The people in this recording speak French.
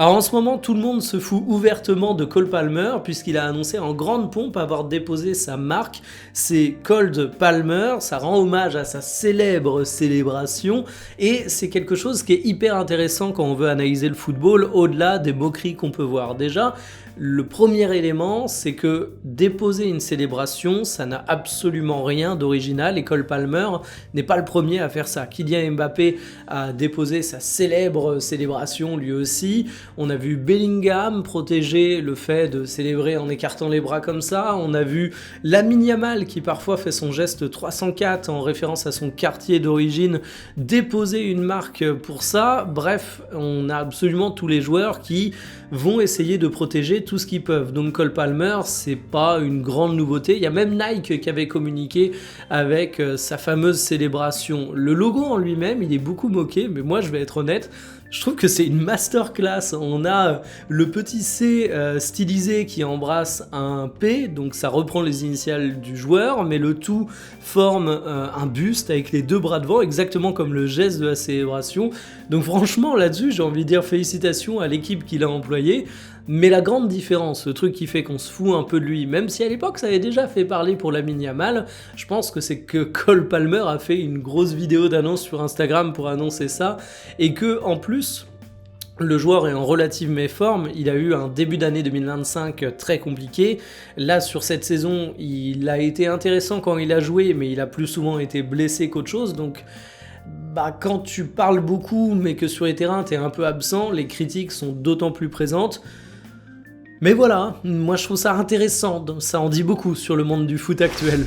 Alors en ce moment, tout le monde se fout ouvertement de Cole Palmer puisqu'il a annoncé en grande pompe avoir déposé sa marque, c'est Cold Palmer, ça rend hommage à sa célèbre célébration et c'est quelque chose qui est hyper intéressant quand on veut analyser le football au-delà des moqueries qu'on peut voir. Déjà, le premier élément, c'est que déposer une célébration, ça n'a absolument rien d'original et Cole Palmer n'est pas le premier à faire ça. Kylian Mbappé a déposé sa célèbre célébration lui aussi. On a vu Bellingham protéger le fait de célébrer en écartant les bras comme ça. On a vu Lamine Yamal qui parfois fait son geste 304 en référence à son quartier d'origine déposer une marque pour ça. Bref, on a absolument tous les joueurs qui vont essayer de protéger tout ce qu'ils peuvent. Donc Cole Palmer, c'est pas une grande nouveauté. Il y a même Nike qui avait communiqué avec sa fameuse célébration. Le logo en lui-même, il est beaucoup moqué, mais moi je vais être honnête, je trouve que c'est une masterclass. On a le petit C stylisé qui embrasse un P, donc ça reprend les initiales du joueur, mais le tout forme un buste avec les deux bras devant, exactement comme le geste de la célébration. Donc franchement, là-dessus, j'ai envie de dire félicitations à l'équipe qui l'a employé. Mais la grande différence, le truc qui fait qu'on se fout un peu de lui, même si à l'époque ça avait déjà fait parler pour Lamine Yamal, je pense que c'est que Cole Palmer a fait une grosse vidéo d'annonce sur Instagram pour annoncer ça, et que en plus, le joueur est en relative méforme, il a eu un début d'année 2025 très compliqué. Là, sur cette saison, il a été intéressant quand il a joué, mais il a plus souvent été blessé qu'autre chose, donc quand tu parles beaucoup, mais que sur les terrains, t'es un peu absent, les critiques sont d'autant plus présentes. Mais voilà, moi je trouve ça intéressant, ça en dit beaucoup sur le monde du foot actuel.